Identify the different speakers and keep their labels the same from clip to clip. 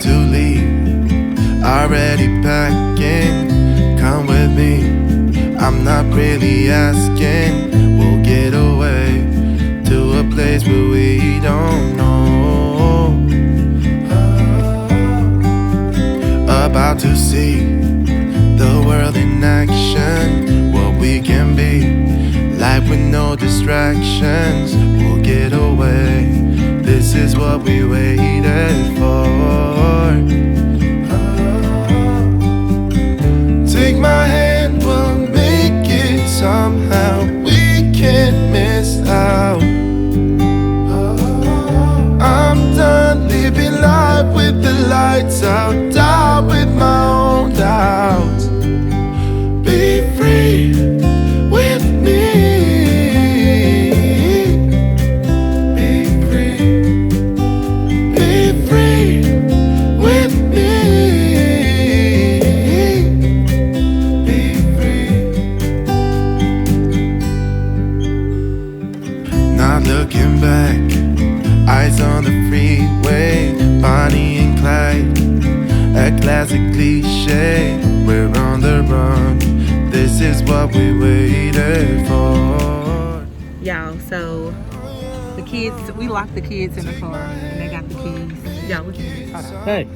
Speaker 1: to leave, already packing. Come with me, I'm not really asking. We'll get away to a place where we don't know. About to see the world in action, what we can be, life with no distractions. We'll get away, this is what we waited for. Take my hand, we'll make it somehow. We can't miss out. I'm done living life with the lights out, die with my own doubts. Be free with me. Be free. Be free with me. Be free. Not looking back, eyes on the freeway, Bonnie and Clyde, a classic cliche. We're on the run, this is what we waited for.
Speaker 2: Y'all, so the kids, we locked the kids in the car and they got the keys. Y'all, look at this. Hold on.
Speaker 3: Hey.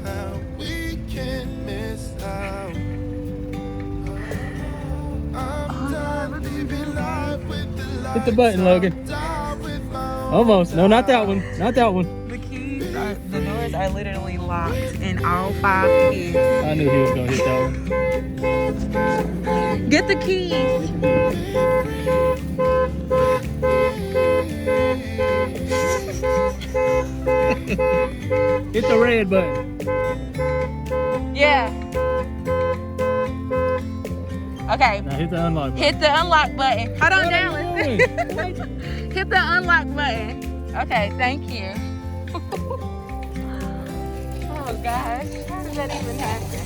Speaker 3: Hit the button, Logan. Almost. No, not that one. Not that one.
Speaker 2: The keys are, the doors are literally locked and all 5 kids.
Speaker 3: I knew he was gonna hit that one.
Speaker 2: Get the keys.
Speaker 3: Hit the red button.
Speaker 2: Yeah. Okay.
Speaker 3: Now hit the unlock button.
Speaker 2: Hit the unlock button. Hold on,
Speaker 3: What
Speaker 2: Dallas.
Speaker 3: are you doing?
Speaker 2: Hit the unlock button. Okay, thank you. Oh gosh, how did that even happen?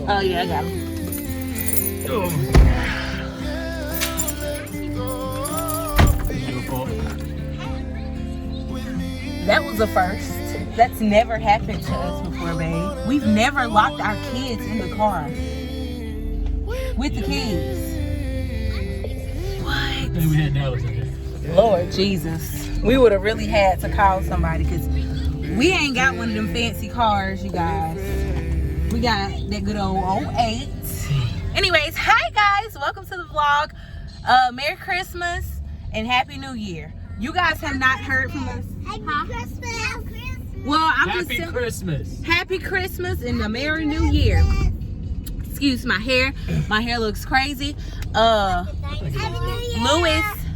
Speaker 2: Oh yeah, I got him. That was a first. That's never happened to us before, babe. We've never locked our kids in the car with the kids. What?
Speaker 3: Then we had Dallas in there.
Speaker 2: Lord Jesus. We would have really had to call somebody because we ain't got one of them fancy cars, you guys. We got that good old 08. Anyways, hi guys. Welcome to the vlog. Merry Christmas and Happy New Year. You guys have not heard from us.
Speaker 4: Happy Christmas.
Speaker 2: Well, I'm
Speaker 3: Happy
Speaker 2: just
Speaker 3: Christmas.
Speaker 2: Happy Christmas and a Merry New Year. Excuse my hair. My hair looks crazy.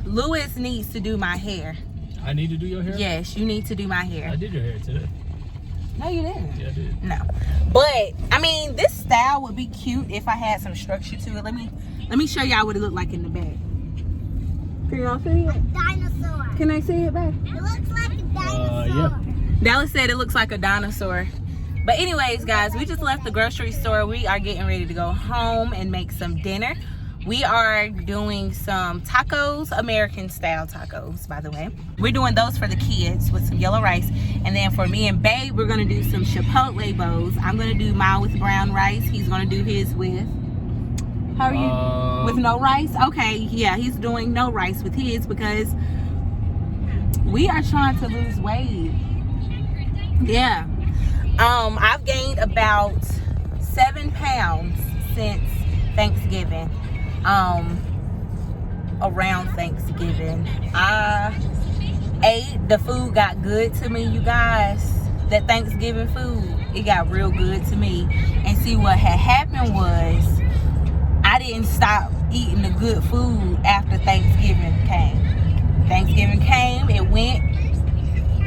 Speaker 2: Louis needs to do my hair.
Speaker 3: I need to do your hair?
Speaker 2: Yes, you need to do my hair.
Speaker 3: I did your hair today.
Speaker 2: No, you didn't.
Speaker 3: Yeah, I did.
Speaker 2: No. But I mean, this style would be cute if I had some structure to it. Let me show y'all what it looked like in the back. Can y'all see it?
Speaker 4: Dinosaur.
Speaker 2: Can I see it, babe?
Speaker 4: It looks like a dinosaur.
Speaker 3: Yeah.
Speaker 2: Dallas said it looks like a dinosaur. But anyways, guys, we just left the grocery store. We are getting ready to go home and make some dinner. We are doing some tacos, American style tacos, by the way. We're doing those for the kids with some yellow rice. And then for me and Babe, we're gonna do some Chipotle bowls. I'm gonna do mine with brown rice. He's gonna do his with, how are you? With no rice? Okay, yeah, he's doing no rice with his because we are trying to lose weight. Yeah. I've gained about 7 pounds since Thanksgiving. Around Thanksgiving. I ate, the food got good to me, you guys. That Thanksgiving food, it got real good to me. And see, what had happened was I didn't stop eating the good food after Thanksgiving came. Thanksgiving came, it went,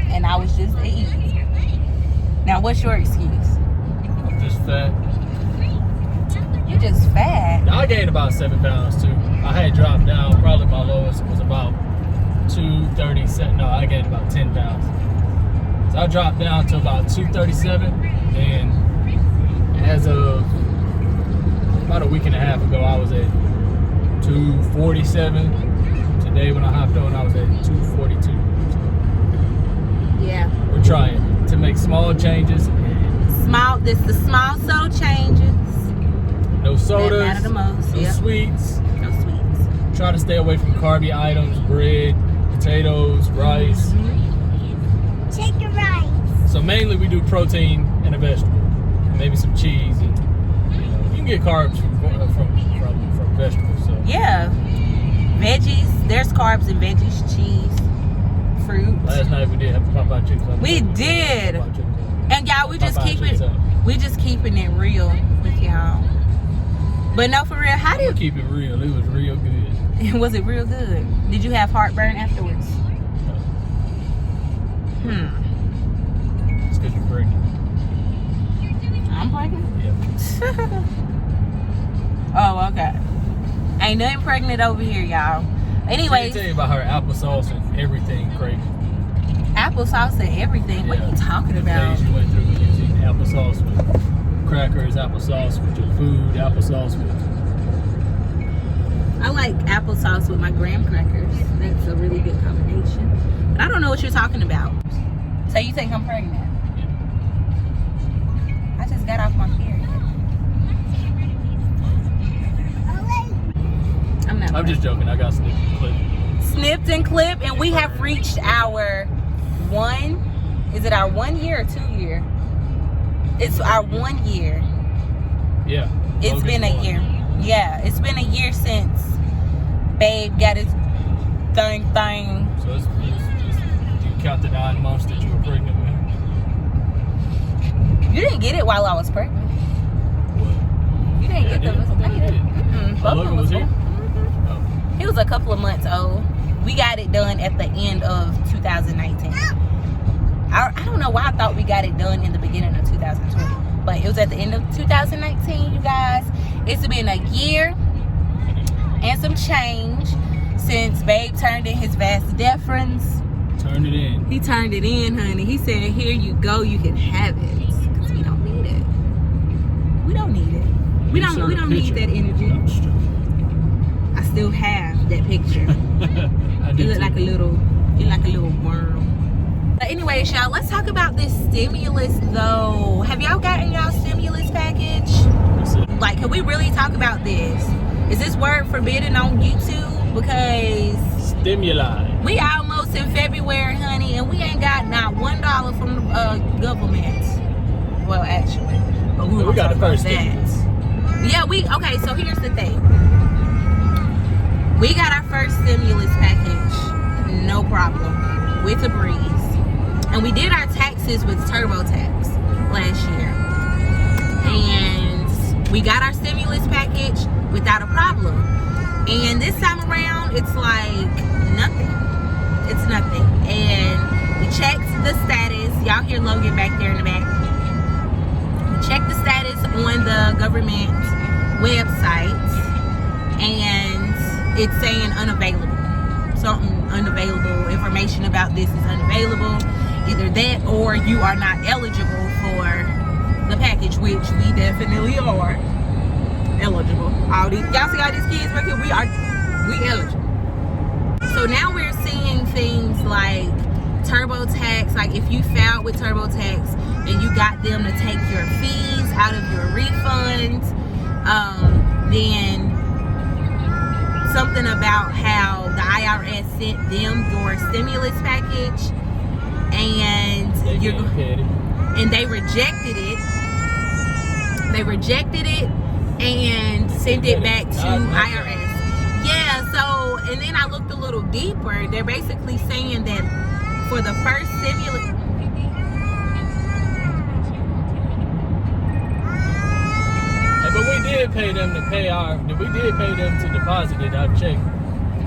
Speaker 2: and I was just eating. Now, what's your excuse?
Speaker 3: I'm just fat.
Speaker 2: You just fat.
Speaker 3: I gained about 7 pounds too. I had dropped down. Probably my lowest was about 237. No, I gained about 10 pounds. So I dropped down to about 237. And as of about a week and a half ago, I was at 247. Today when I hopped on, I was at 242.
Speaker 2: Yeah.
Speaker 3: We're trying to make small changes.
Speaker 2: This the small subtle changes.
Speaker 3: No sodas.
Speaker 2: That matter the most.
Speaker 3: No
Speaker 2: Yep.
Speaker 3: sweets.
Speaker 2: No sweets.
Speaker 3: Try to stay away from carby items, bread, potatoes, rice.
Speaker 4: Chicken rice.
Speaker 3: So mainly we do protein and a vegetable, and maybe some cheese, and you can get carbs from vegetables. So
Speaker 2: Yeah. Veggies. There's carbs in veggies, cheese, fruit.
Speaker 3: last night we did have Popeye chicken.
Speaker 2: We did.
Speaker 3: Popeye chicken.
Speaker 2: And y'all, we just
Speaker 3: Popeye
Speaker 2: keeping it real with y'all. But no, for real, how do you
Speaker 3: keep it real? It was real good.
Speaker 2: Was it real good? Did you have heartburn afterwards?
Speaker 3: It's because you're pregnant.
Speaker 2: I'm pregnant.
Speaker 3: Yeah.
Speaker 2: Oh, okay. Ain't nothing pregnant over here, y'all. Anyways,
Speaker 3: Let me tell you about her applesauce and everything crazy.
Speaker 2: applesauce and everything. What are you talking
Speaker 3: The
Speaker 2: about?
Speaker 3: days you went through when you was eating applesauce with crackers, applesauce with your food, applesauce with.
Speaker 2: I like applesauce with my graham crackers. That's a really good combination. But I don't know what you're talking about. So you think I'm pregnant? I just got off my period. I'm not.
Speaker 3: I'm just joking. I got snipped and clipped.
Speaker 2: Snipped and clipped, and we have reached our is it our 1 year or 2 year? It's our 1 year.
Speaker 3: Yeah.
Speaker 2: It's
Speaker 3: August
Speaker 2: been a
Speaker 3: 1.
Speaker 2: year. Yeah, it's been a year since Babe got his thing.
Speaker 3: So it's you count the 9 months that you were pregnant with.
Speaker 2: You didn't get it while I was pregnant.
Speaker 3: What?
Speaker 2: You didn't get the.
Speaker 3: I did.
Speaker 2: Mm-mm.
Speaker 3: Oh, Logan was here?
Speaker 2: born.
Speaker 3: Oh.
Speaker 2: He was a couple of months old. We got it done at the end of 2019. I don't know why I thought we got it done in the beginning of 2020, but it was at the end of 2019, you guys. It's been a year and some change since Babe turned in his vas deferens.
Speaker 3: Turn it in.
Speaker 2: He turned it in, honey. He said, "Here you go. You can have it." Because we don't need it. We don't need it. We don't need that energy.
Speaker 3: No, it's true.
Speaker 2: I still have that picture.
Speaker 3: I
Speaker 2: You
Speaker 3: did
Speaker 2: look
Speaker 3: too.
Speaker 2: like a little worm. But anyways, y'all, let's talk about this stimulus though. Have y'all gotten y'all stimulus package?
Speaker 3: That's it.
Speaker 2: Like, can we really talk about this? Is this word forbidden on YouTube? Because
Speaker 3: Stimuli.
Speaker 2: we almost in February, honey, and we ain't got not $1 from the government. Well, actually, but
Speaker 3: We got the first
Speaker 2: that.
Speaker 3: stimulus.
Speaker 2: Yeah, okay, so here's the thing. We got our first stimulus package, no problem, with a breeze. And we did our taxes with TurboTax last year. And we got our stimulus package without a problem. And this time around, it's like nothing. It's nothing. And we checked the status. Y'all hear Logan back there in the back. We checked the status on the government website. And it's saying unavailable. Something unavailable. Information about this is unavailable. Either that or you are not eligible for the package, which we definitely are eligible. Y'all see all these kids right here? We eligible. So now we're seeing things like TurboTax. Like if you filed with TurboTax and you got them to take your fees out of your refunds, then something about how the IRS sent them your stimulus package and they rejected it. They rejected it and sent it back to IRS. Yeah, so, and then I looked a little deeper. They're basically saying that for the first stimulus,
Speaker 3: but we did pay them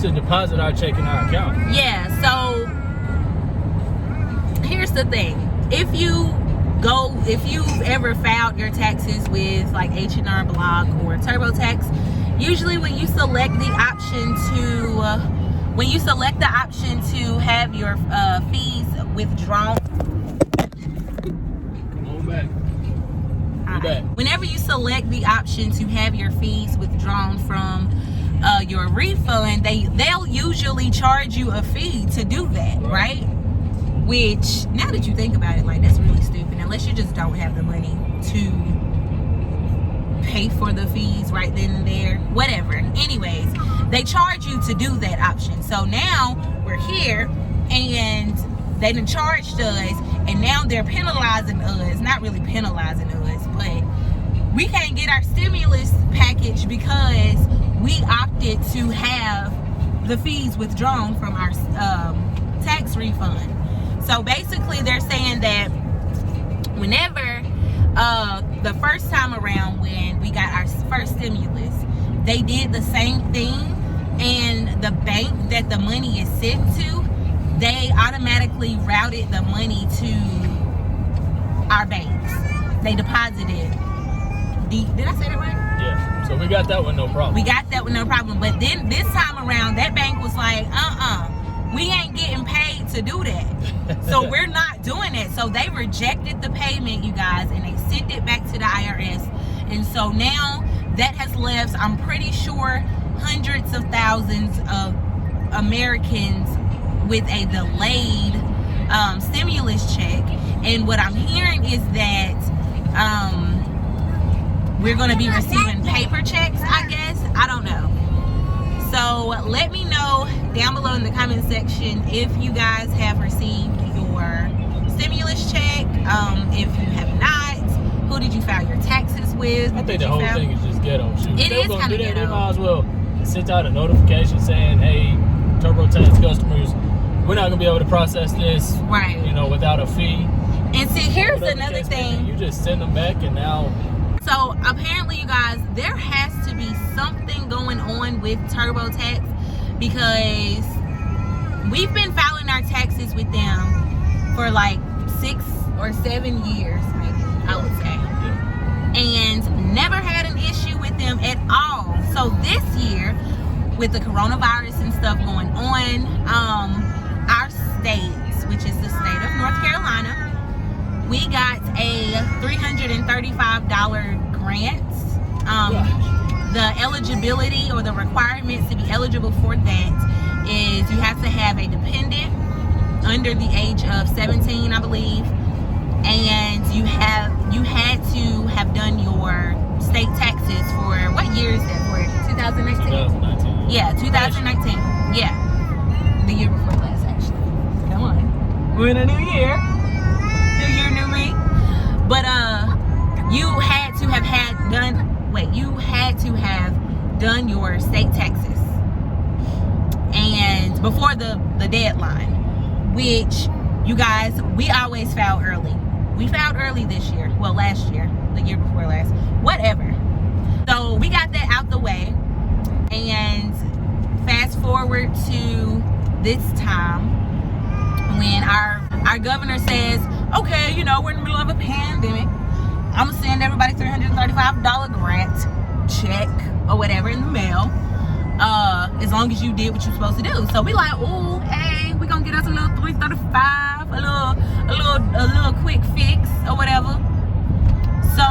Speaker 3: to deposit our check in our account.
Speaker 2: yeah, so here's the thing. If you've ever filed your taxes with like H&R Block or TurboTax, usually when you select the option to have your fees withdrawn,
Speaker 3: Come on back.
Speaker 2: whenever you select the option to have your fees withdrawn from your refund, they'll usually charge you a fee to do that, right? which, now that you think about it, like, that's really stupid, unless you just don't have the money to pay for the fees right then and there, whatever. Anyways, they charge you to do that option. So now we're here and they done charged us, and now they're penalizing us. Not really penalizing us, but we can't get our stimulus package because we opted to have the fees withdrawn from our tax refund. So basically they're saying that whenever the first time around when we got our first stimulus, they did the same thing, and the bank that the money is sent to, they automatically routed the money to our banks. They deposited. Did I say that right?
Speaker 3: Yeah. So we got that one, no problem.
Speaker 2: We got that with no problem. But then this time around, that bank was like, we ain't getting paid to do that. So we're not doing it. So they rejected the payment, you guys, and they sent it back to the IRS. And so now that has left, I'm pretty sure, hundreds of thousands of Americans with a delayed stimulus check. And what I'm hearing is that we're going to be receiving paper checks, I guess. I don't know. So let me know down below in the comment section if you guys have received your stimulus check. If you have not, who did you file your taxes with?
Speaker 3: I think the whole thing is just ghetto. Shoot,
Speaker 2: It is kind of ghetto.
Speaker 3: They might as well send out a notification saying, hey, TurboTax customers, we're not going to be able to process this,
Speaker 2: right,
Speaker 3: you know, without a fee.
Speaker 2: And see, here's another thing.
Speaker 3: You just send them back, and now...
Speaker 2: So apparently, you guys, there has to be something going on with TurboTax, because we've been filing our taxes with them for like 6 or 7 years, maybe, I would say. And never had an issue with them at all. So this year, with the coronavirus and stuff going on, our state, which is the state of North Carolina, we got a $335 grant. The eligibility or the requirements to be eligible for that is you have to have a dependent under the age of 17, I believe, and you had to have done your state taxes for, what year is that for? 2019?
Speaker 3: 2019.
Speaker 2: Yeah, 2019. Yeah, the year before last, actually. Come on, we're in a new year. New year, new me. But you had to have done your state taxes, and before the deadline, which, you guys, we always filed early. We filed early this year. Well, last year, the year before last, whatever. So we got that out the way, and fast forward to this time when our governor says, okay, you know, we're in the middle of a pandemic, I'm gonna send everybody $335 grant check or whatever in the mail, as long as you did what you're supposed to do. So we like, oh, hey, we gonna get us a little $335, a little quick fix or whatever. So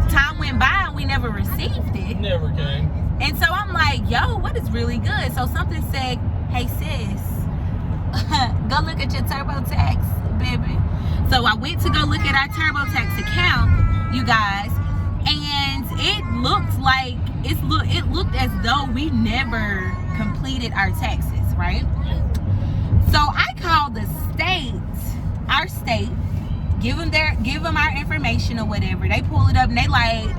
Speaker 2: time went by and we never received it.
Speaker 3: Never came.
Speaker 2: And so I'm like, yo, what is really good? So something said, hey sis, go look at your TurboTax, baby. So I went to go look at our TurboTax account, you guys, and it looked like it looked as though we never completed our taxes, right? So I called the state, our state, give them our information or whatever. They pull it up and they like,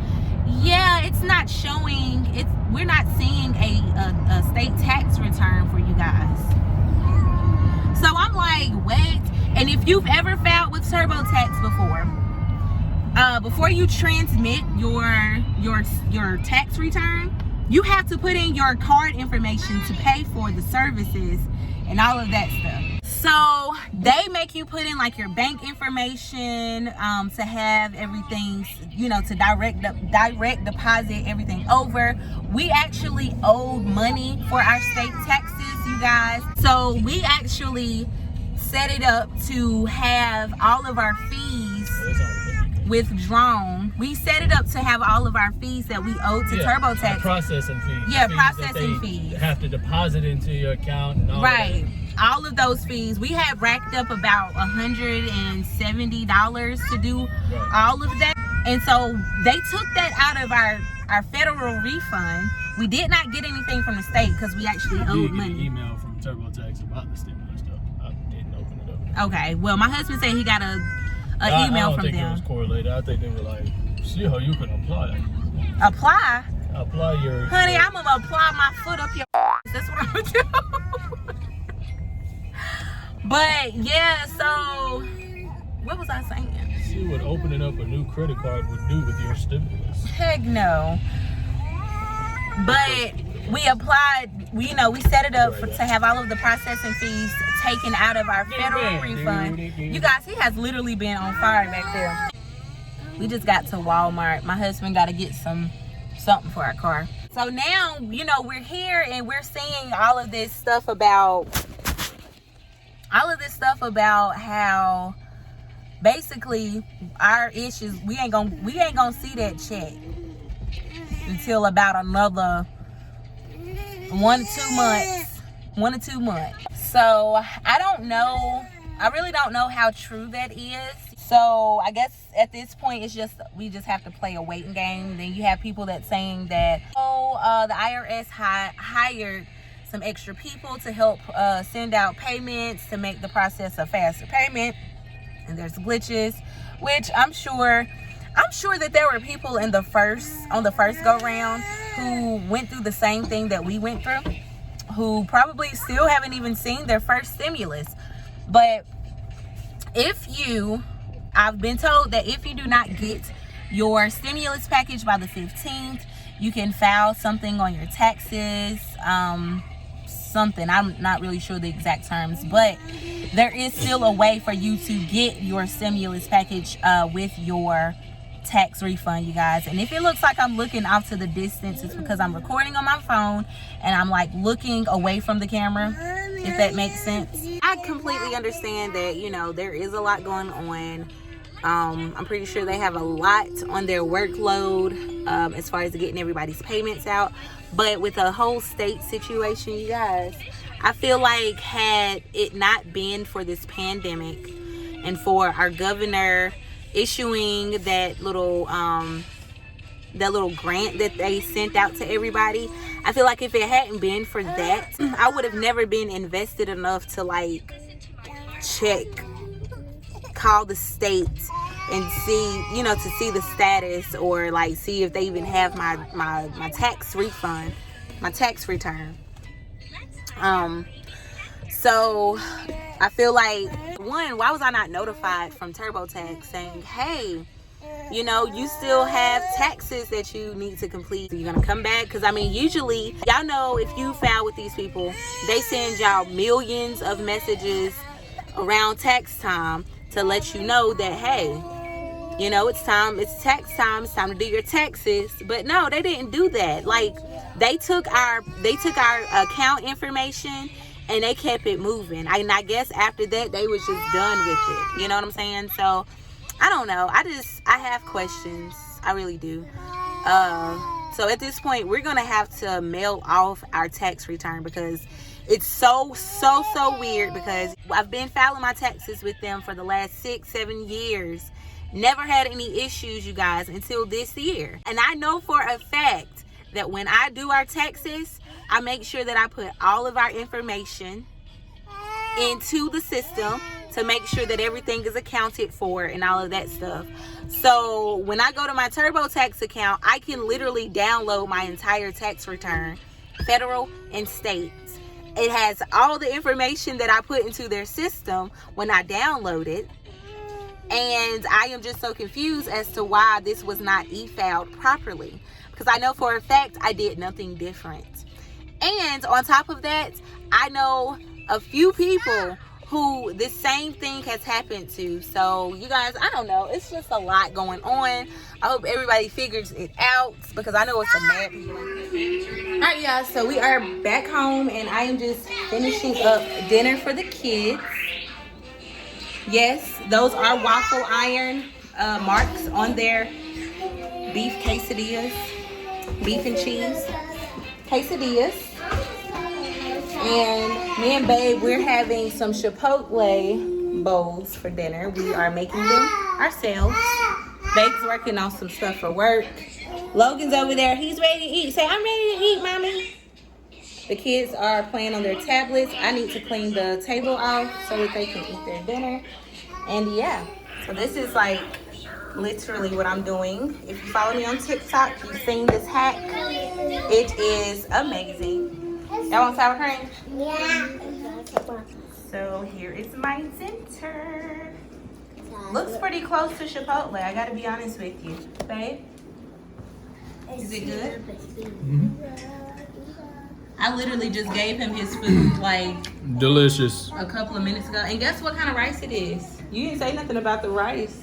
Speaker 2: yeah, it's not showing. We're not seeing a state tax return for you guys. So I'm like, what? And if you've ever filed with TurboTax before you transmit your tax return, you have to put in your card information to pay for the services and all of that stuff. So they make you put in like your bank information to have everything, you know, to direct deposit everything over. We actually owed money for our state taxes, you guys. So we actually set it up to have all of our fees withdrawn we set it up to have all of our fees that we owe to TurboTax.
Speaker 3: Processing fees.
Speaker 2: Yeah,
Speaker 3: fees
Speaker 2: processing fees.
Speaker 3: Have to deposit into your account and all
Speaker 2: right.
Speaker 3: That.
Speaker 2: All of those fees. We had racked up about $170 to do all of that. And so they took that out of our federal refund. We did not get anything from the state because we actually owed money.
Speaker 3: An email from TurboTax about the stimulus stuff. I didn't open it up.
Speaker 2: Okay. Well, my husband said he got an email from them. I don't think it was correlated. I think they were like,
Speaker 3: see how you can apply.
Speaker 2: Apply?
Speaker 3: Apply your...
Speaker 2: Honey, I'm going to apply my foot up your That's what I'm going to do. But, yeah, so... What was I saying?
Speaker 3: See what opening up a new credit card would do with your stimulus.
Speaker 2: Heck no. But we applied, we set it up to have all of the processing fees taken out of our federal refund. You guys, he has literally been on fire back there. We just got to Walmart. My husband got to get something for our car. So now, we're here and we're seeing all of this stuff about how basically our issues, we ain't gonna see that check until about another 1 to 2 months. So I really don't know how true that is. So I guess at this point we just have to play a waiting game. Then you have people that saying that the IRS hired some extra people to help send out payments to make the process a faster payment. And there's glitches, which I'm sure that there were people on the first go round who went through the same thing that we went through, who probably still haven't even seen their first stimulus. But I've been told that if you do not get your stimulus package by the 15th, you can file something on your taxes, something. I'm not really sure the exact terms, but there is still a way for you to get your stimulus package with your tax refund, you guys. And if it looks like I'm looking off to the distance, it's because I'm recording on my phone and I'm like looking away from the camera, if that makes sense. I completely understand that, there is a lot going on. I'm pretty sure they have a lot on their workload as far as getting everybody's payments out. But with the whole state situation, you guys, I feel like had it not been for this pandemic and for our governor issuing that little grant that they sent out to everybody, I feel like if it hadn't been for that, I would have never been invested enough to call the state and see, to see the status or see if they even have my tax refund, my tax return. So I feel like, one, why was I not notified from TurboTax saying, hey, you still have taxes that you need to complete. You're going to come back? Because, usually, y'all know if you file with these people, they send y'all millions of messages around tax time to let you know that, hey, it's tax time, it's time to do your taxes. But no, they didn't do that. They took our account information and they kept it moving. And I guess after that, they was just done with it. You know what I'm saying? So, I don't know. I have questions. I really do. So at this point, we're going to have to mail off our tax return because it's so weird, because I've been filing my taxes with them for the last 6-7 years. Never had any issues, you guys, until this year. And I know for a fact that when I do our taxes, I make sure that I put all of our information into the system to make sure that everything is accounted for and all of that stuff. So when I go to my TurboTax account, I can literally download my entire tax return, federal and state. It has all the information that I put into their system when I download it. And I am just so confused as to why this was not e-filed properly, because I know for a fact I did nothing different. And on top of that, I know a few people who this same thing has happened to. So you guys, I don't know, it's just a lot going on. I hope everybody figures it out, because I know it's a mad people. All right, y'all, so we are back home and I am just finishing up dinner for the kids. Yes, those are waffle iron marks on their beef quesadillas, beef and cheese quesadillas. And me and Babe, we're having some Chipotle bowls for dinner. We are making them ourselves. Babe's working on some stuff for work. Logan's over there. He's ready to eat. Say, I'm ready to eat, Mommy. The kids are playing on their tablets. I need to clean the table off so that they can eat their dinner. And yeah, so this is like literally what I'm doing. If you follow me on TikTok, you've seen this hack. It is amazing. Y'all want sour cream?
Speaker 4: Yeah.
Speaker 2: So here is my center. Looks pretty close to Chipotle, I gotta be honest with you. Babe? Is it good?
Speaker 3: Mm-hmm.
Speaker 2: I literally just gave him his food like
Speaker 3: Delicious.
Speaker 2: a couple of minutes ago. And guess what kind of rice it is? You didn't say nothing about the rice.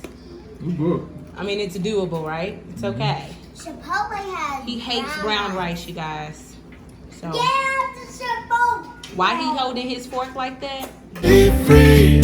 Speaker 3: Good.
Speaker 2: I mean, it's doable, right? It's okay.
Speaker 4: Chipotle has.
Speaker 2: He hates brown rice, you guys. So
Speaker 4: Yeah, the Chipotle.
Speaker 2: why he holding his fork like that?
Speaker 1: Be free.